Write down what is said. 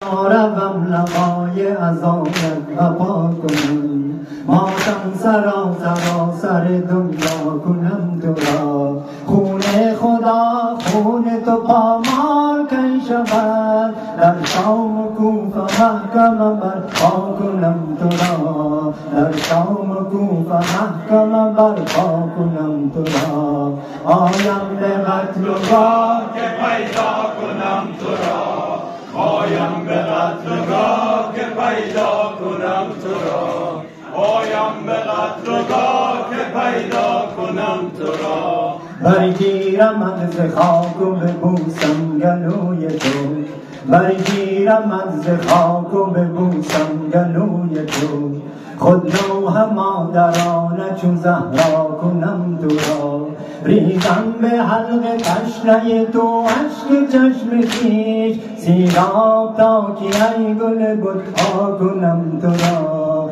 روم لقای ازایت وفا کنم ماتم سراسر دنیا کنم تو را خون خدا خون تو پامال کی شود در شام و کوفه محکمه برپا کنم تو را در شام و کوفه محکمه برپا کنم تو را آیم به قتلگاه که پیدا کنم تو را آیم به قتلگاه که پیدا کنم تو را آیم به قتلگاه که پیدا کنم تو را برگیرم از خاک و ببوسم گلوی تو برگیرم از خاک و ببوسم گلوی تو خود لوح مادرانه چون زهرا کنم تو را ریزم به حلق تشنه تو اشک چشم خویش سیراب تا که ای گل بت‌ها کنم تو را